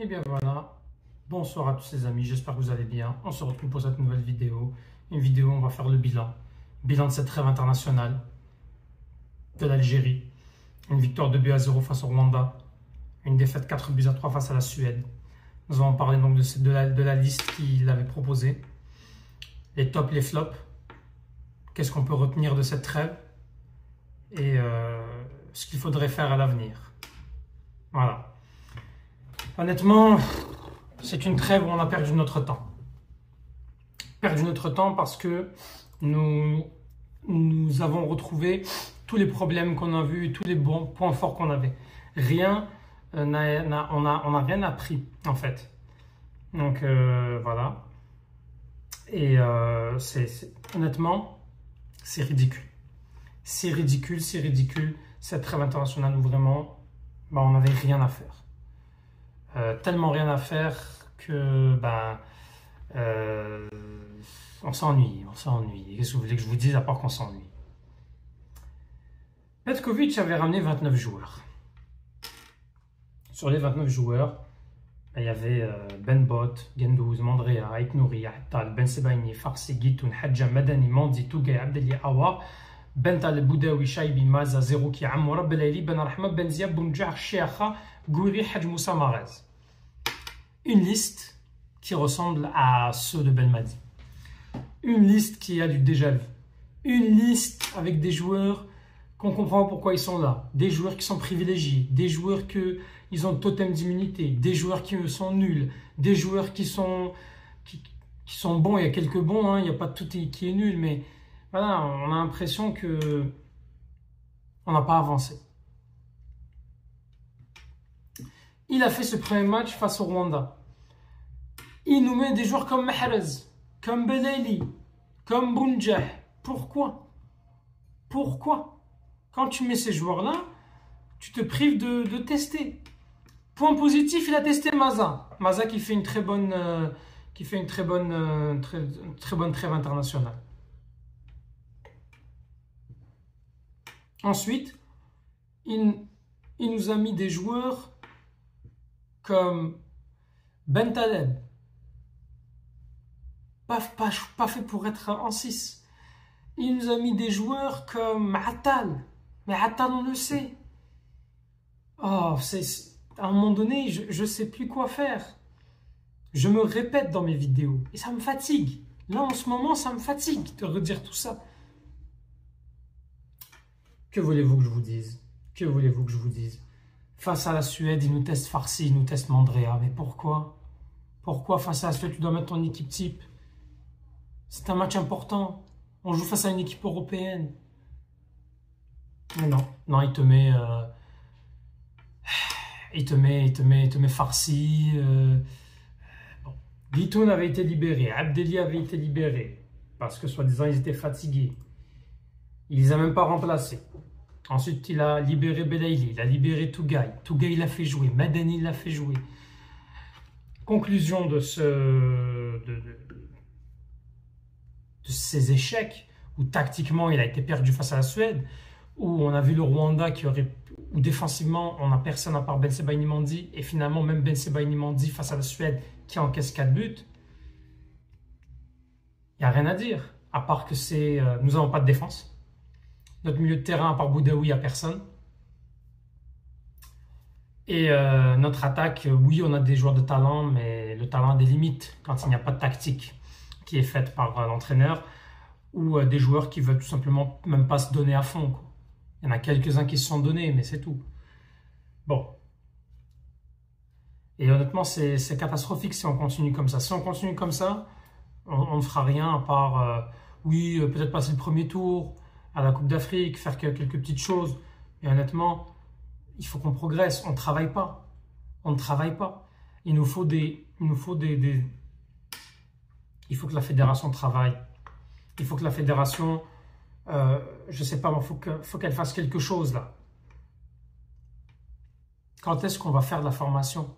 Et bien voilà, bonsoir à tous les amis, j'espère que vous allez bien. On se retrouve pour cette nouvelle vidéo. Une vidéo où on va faire le bilan. Bilan de cette trêve internationale de l'Algérie. Une victoire 2-0 face au Rwanda. Une défaite 4-3 face à la Suède. Nous allons parler donc de la liste qu'il avait proposée. Les tops, les flops. Qu'est-ce qu'on peut retenir de cette trêve. Et ce qu'il faudrait faire à l'avenir. Voilà. Honnêtement, c'est une trêve où on a perdu notre temps. Perdu notre temps parce que nous avons retrouvé tous les problèmes qu'on a vus, tous les bons points forts qu'on avait. On n'a rien appris en fait. Donc voilà. Et honnêtement, c'est ridicule. C'est ridicule, c'est ridicule. Cette trêve internationale où vraiment, on n'avait rien à faire. Tellement rien à faire que on s'ennuie. Qu'est-ce que vous voulez que je vous dise à part qu'on s'ennuie? Petkovic avait ramené 29 joueurs. Sur les 29 joueurs, il y avait Ben Bot, Gendouz, Mandrea, Aït Nouri, Attal, Ben Sebaini, Farsi, Gitoun, Hadja, Madani, Mandi, Tougaï, Abdeli, Awa, Ben Tal, Boudaoui, Shaibi, Maza, Zerouki, Amoura, Belaili, Ben Rahma, Ben Ziab, Boumdjar, Sheikha, Gouri, Hadj Moussa Marez. Une liste qui ressemble à ceux de Belmadi. Une liste qui a du déjà-vu. Une liste avec des joueurs qu'on comprend pourquoi ils sont là. Des joueurs qui sont privilégiés. Des joueurs qui ont totem d'immunité. Des joueurs qui sont nuls. Des joueurs qui sont bons. Il y a quelques bons, hein. Il n'y a pas tout qui est nul. Mais voilà, on a l'impression que on n'a pas avancé. Il a fait ce premier match face au Rwanda. Il nous met des joueurs comme Mahrez, comme Belaili, comme Bounjah. Pourquoi? Pourquoi? Quand tu mets ces joueurs-là, tu te prives de tester. Point positif, il a testé Maza. Maza qui fait une très bonne trêve internationale. Ensuite, il nous a mis des joueurs comme Ben Taleb, pas fait pour être en 6. Il nous a mis des joueurs comme Attal. Mais Attal, on le sait. Oh, à un moment donné, je ne sais plus quoi faire. Je me répète dans mes vidéos. Et ça me fatigue. Là, en ce moment, ça me fatigue de redire tout ça. Que voulez-vous que je vous dise? Que voulez-vous que je vous dise? Face à la Suède, ils nous testent Farsi, ils nous testent Mandrea. Mais pourquoi? Pourquoi face à la Suède, tu dois mettre ton équipe type? C'est un match important. On joue face à une équipe européenne. Mais non, il te met Farsi. Bon. Gitoun avait été libéré. Abdeli avait été libéré. Parce que soi-disant, ils étaient fatigués. Il les a même pas remplacés. Ensuite, il a libéré Belaili, il a libéré Tougaï. Tougaï l'a fait jouer, Madani l'a fait jouer. Conclusion de ces échecs, où tactiquement il a été perdu face à la Suède, où on a vu le Rwanda où défensivement on n'a personne à part Ben Sebaini Mandi, et finalement même Ben Sebaini Mandi face à la Suède qui encaisse 4 buts. Il n'y a rien à dire, à part que nous n'avons pas de défense. Notre milieu de terrain, à part Boudaoui, il n'y a personne. Et notre attaque, oui, on a des joueurs de talent, mais le talent a des limites quand il n'y a pas de tactique qui est faite par l'entraîneur ou des joueurs qui veulent tout simplement même pas se donner à fond, quoi. Il y en a quelques-uns qui se sont donnés, mais c'est tout. Bon. Et honnêtement, c'est catastrophique si on continue comme ça. Si on continue comme ça, on ne fera rien à part, oui, peut-être passer le premier tour à la Coupe d'Afrique, faire quelques petites choses. Mais honnêtement, il faut qu'on progresse. On ne travaille pas. On ne travaille pas. Il faut que la fédération travaille. Il faut que la fédération, je ne sais pas, faut qu'elle fasse quelque chose là. Quand est-ce qu'on va faire de la formation?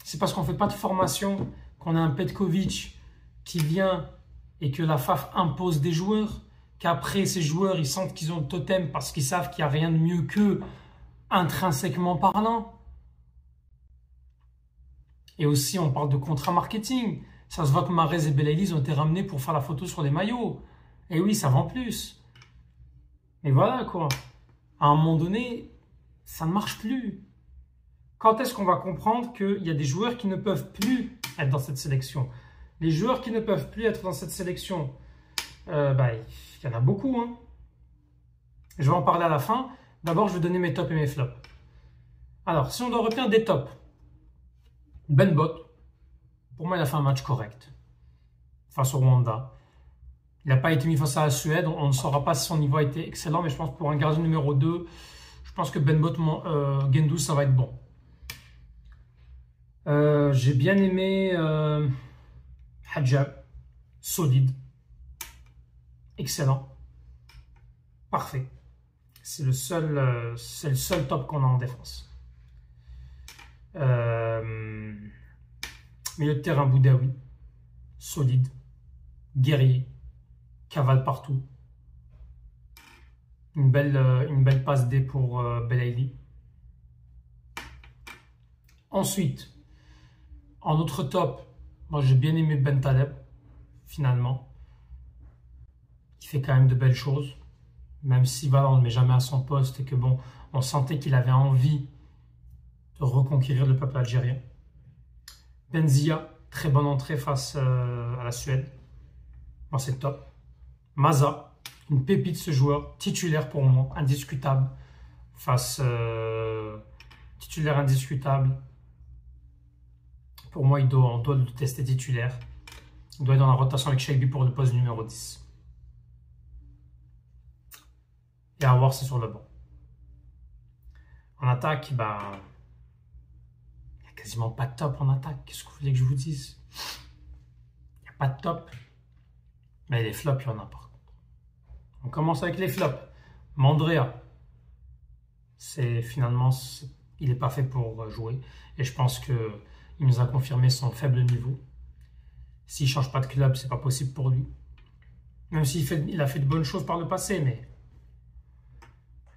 C'est parce qu'on ne fait pas de formation qu'on a un Petkovic qui vient et que la FAF impose des joueurs, qu'après ces joueurs ils sentent qu'ils ont le totem parce qu'ils savent qu'il n'y a rien de mieux qu'eux intrinsèquement parlant. Et aussi, on parle de contrat marketing. Ça se voit que Mahrez et Belaïli ont été ramenés pour faire la photo sur les maillots. Et oui, ça vend plus. Mais voilà quoi. À un moment donné, ça ne marche plus. Quand est-ce qu'on va comprendre qu'il y a des joueurs qui ne peuvent plus être dans cette sélection? Les joueurs qui ne peuvent plus être dans cette sélection, il y en a beaucoup. Hein. Je vais en parler à la fin. D'abord, je vais donner mes tops et mes flops. Alors, si on doit retenir des tops, Ben Bot, pour moi, il a fait un match correct face au Rwanda. Il n'a pas été mis face à la Suède. On ne saura pas si son niveau a été excellent, mais je pense que pour un gardien numéro 2, je pense que Ben Bot, Guendouzi, ça va être bon. J'ai bien aimé Hadjab, solide, excellent, parfait. C'est le seul top qu'on a en défense. Milieu de terrain, Boudaoui, solide, guerrier, cavale partout. Une belle passe D pour Belaïli. Ensuite, en autre top, moi j'ai bien aimé Bentaleb, finalement. Il fait quand même de belles choses. Même si voilà, on ne le met jamais à son poste et que bon, on sentait qu'il avait envie de reconquérir le peuple algérien. Benzia, très bonne entrée face à la Suède. Moi c'est top. Maza, une pépite ce joueur, titulaire pour moi, indiscutable. Titulaire indiscutable. Pour moi, on doit le tester titulaire. Il doit être dans la rotation avec Cheibi pour le poste numéro 10. Et à voir, c'est sur le banc. En attaque, il n'y a quasiment pas de top en attaque. Qu'est-ce que vous voulez que je vous dise? Il n'y a pas de top. Mais les flops, il y en a par contre. On commence avec les flops. Mandrea, il n'est pas fait pour jouer. Et je pense qu'il nous a confirmé son faible niveau. S'il ne change pas de club, ce n'est pas possible pour lui. Même s'il a fait de bonnes choses par le passé, mais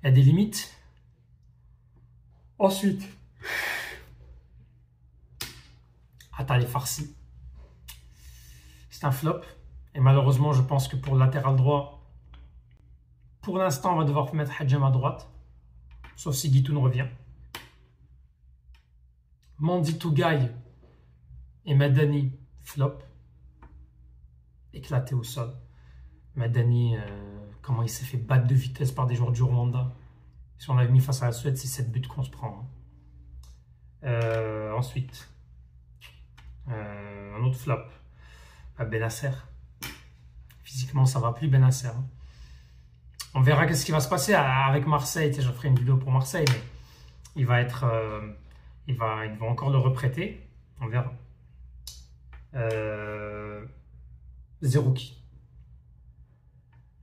il y a des limites. Ensuite, Attal Farsi. C'est un flop. Et malheureusement, je pense que pour le latéral droit, pour l'instant, on va devoir mettre Hadjem à droite. Sauf si Guitoun revient. Mandi Tougaï et Madani, flop. Éclaté au sol. Madani, comment il s'est fait battre de vitesse par des joueurs du Rwanda. Si on l'avait mis face à la Suède, c'est 7 buts qu'on se prend. Ensuite, un autre flop. Benasser. Physiquement, ça ne va plus, Benasser. On verra qu'est-ce qui va se passer avec Marseille. Je ferai une vidéo pour Marseille, mais il va être... il va encore le reprêter. On verra. Zerouki.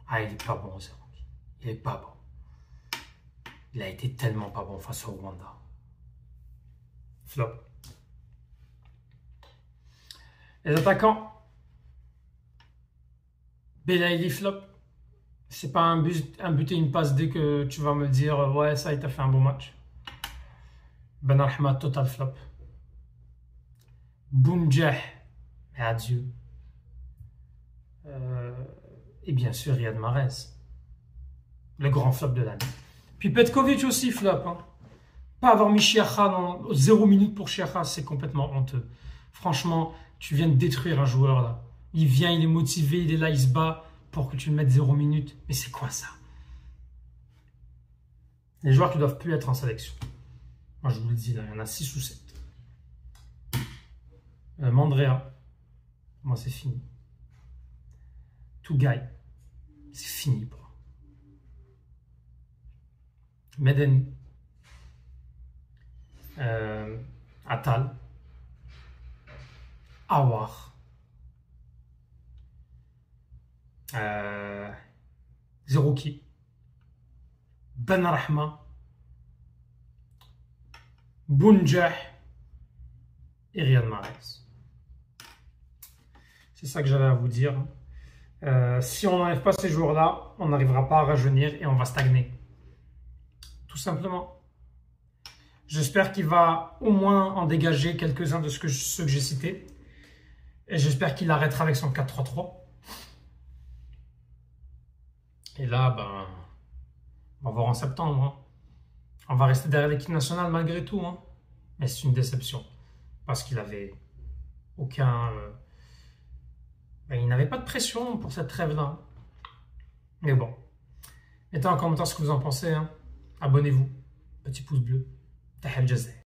Ah, il est pas bon, Zerouki. Il est pas bon. Il a été tellement pas bon face au Rwanda. Flop. Les attaquants. Belaïli, flop. C'est pas un but et une passe dès que tu vas me dire ouais, ça, il t'a fait un bon match. Ben Ahmad, total flop. Bounjah, mais adieu. Et bien sûr, Riyad Mahrez. Le grand flop de l'année. Puis Petkovic aussi, flop. Hein. Pas avoir mis Chiacha dans 0 minutes pour Chiacha, c'est complètement honteux. Franchement, tu viens de détruire un joueur là. Il vient, il est motivé, il est là, il se bat pour que tu le mettes 0 minutes. Mais c'est quoi ça? Les joueurs qui ne doivent plus être en sélection. Moi, je vous le dis, là, il y en a 6 ou 7. Mandrea, moi, c'est fini. Tougaï, c'est fini. Bro. Medeni, Attal, Awar, Zerouki, Benrahma, Bounjah et Riyad Mahrez. C'est ça que j'avais à vous dire. Si on n'enlève pas ces joueurs-là, on n'arrivera pas à rajeunir et on va stagner. Tout simplement. J'espère qu'il va au moins en dégager quelques-uns de ceux que j'ai cités. Et j'espère qu'il arrêtera avec son 4-3-3. Et là, ben, on va voir en septembre. Hein. On va rester derrière l'équipe nationale malgré tout. Hein. Mais c'est une déception. Parce qu'il avait aucun... ben, il n'avait pas de pression pour cette trêve-là. Mais bon. Mettez en commentaire ce que vous en pensez. Hein. Abonnez-vous. Petit pouce bleu. Tahel Jazair.